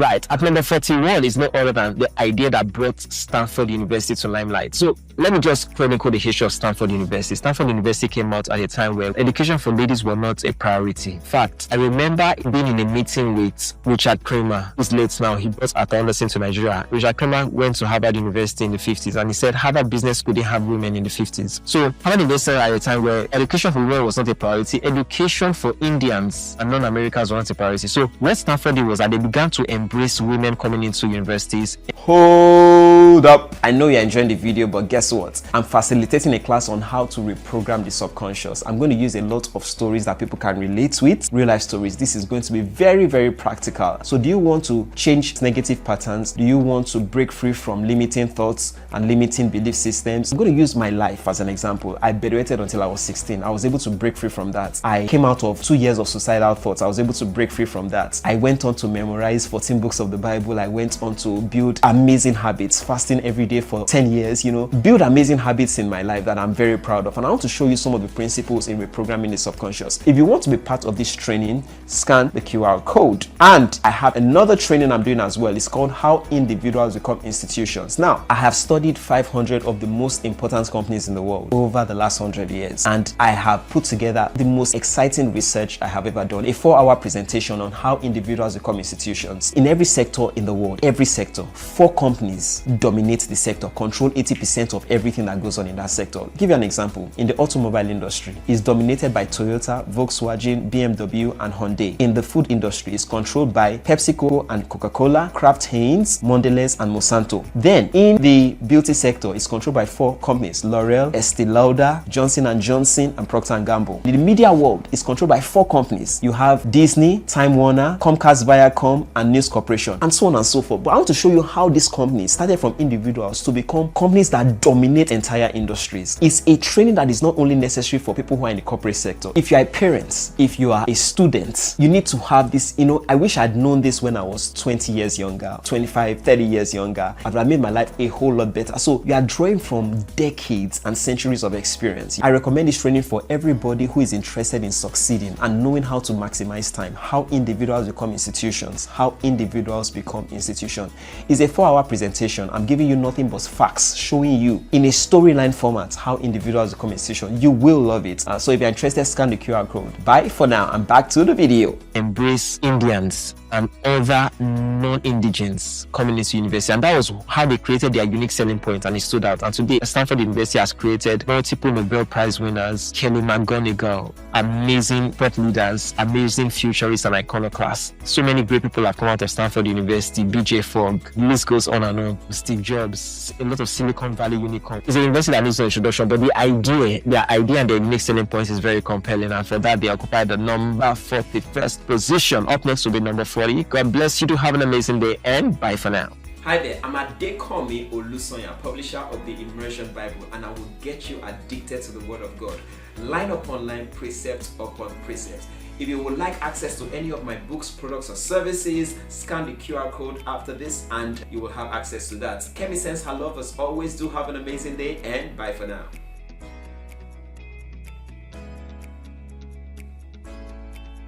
Right. At number 41 is no other than the idea that brought Stanford University to limelight. So let me just chronicle the history of Stanford University. Stanford University came out at a time where education for ladies were not a priority. In fact, I remember being in a meeting with Richard Kramer, who's late now. He brought Arthur Anderson to Nigeria. Richard Kramer went to Harvard University in the 50s, and he said Harvard Business School didn't have women in the 50s. So Harvard University at a time where education for women was not a priority, education for Indians and non-Americans was not a priority. So what Stanford did was that they began to embrace women coming into universities. Hold up. I know you're enjoying the video, but guess what? I'm facilitating a class on how to reprogram the subconscious. I'm going to use a lot of stories that people can relate with, real life stories. This is going to be very, very practical. So do you want to change negative patterns? Do you want to break free from limiting thoughts and limiting belief systems? I'm going to use my life as an example. I bedwetted until I was 16. I was able to break free from that. I came out of 2 years of suicidal thoughts. I was able to break free from that. I went on to memorize 14 books of the Bible. I went on to build amazing habits, fasting every day for 10 years, build amazing habits in my life that I'm very proud of. And I want to show you some of the principles in reprogramming the subconscious. If you want to be part of this training, scan the QR code. And I have another training I'm doing as well. It's called How Individuals Become Institutions. Now, I have studied 500 of the most important companies in the world over the last 100 years. And I have put together the most exciting research I have ever done. A 4-hour presentation on how individuals become institutions. In every sector in the world, every sector, 4 companies dominate the sector, control 80% of everything that goes on in that sector. I'll give you an example. In the automobile industry, it's dominated by Toyota, Volkswagen, BMW, and Hyundai. In the food industry, it's controlled by PepsiCo and Coca-Cola, Kraft Heinz, Mondelez, and Monsanto. Then, in the beauty sector, it's controlled by 4 companies: L'Oreal, Estee Lauder, Johnson & Johnson, and Procter & Gamble. In the media world, it's controlled by 4 companies. You have Disney, Time Warner, Comcast Viacom, and News Corporation, and so on and so forth. But I want to show you how these companies started from individuals to become companies that dominate entire industries. It's a training that is not only necessary for people who are in the corporate sector. If you are a parent, if you are a student, you need to have this. I wish I'd known this when I was 20 years younger, 25, 30 years younger. I would have made my life a whole lot better. So you are drawing from decades and centuries of experience. I recommend this training for everybody who is interested in succeeding and knowing how to maximize time. How individuals become institutions. How individuals become institutions. It's a 4-hour presentation. I'm giving you nothing but facts, showing you in a storyline format how individuals become institutions. You will love it. So if you're interested, scan the QR code. Bye for now, and back to the video. Embrace Indians and other non-indigenes coming into university, and that was how they created their unique selling point, and it stood out. And today, Stanford University has created multiple Nobel Prize winners, Kelly McGonigal, amazing thought leaders, amazing futurists and iconoclasts. So many great people have come out of Stanford University. BJ Fogg, the list goes on and on. Steve Jobs, a lot of Silicon Valley unicorns. It's a university that needs no introduction, but their idea and their unique selling points is very compelling, and for that they occupy the number 41st position. Up next will be number 40. God bless you. To have an amazing day, and bye for now. Hi there, I'm Adekomi Olusonya, publisher of the Immersion Bible, and I will get you addicted to the Word of God, line upon line, precept upon precept. If you would like access to any of my books, products, or services, scan the QR code after this and you will have access to that. Kemi sends her love as always. Do have an amazing day, and bye for now.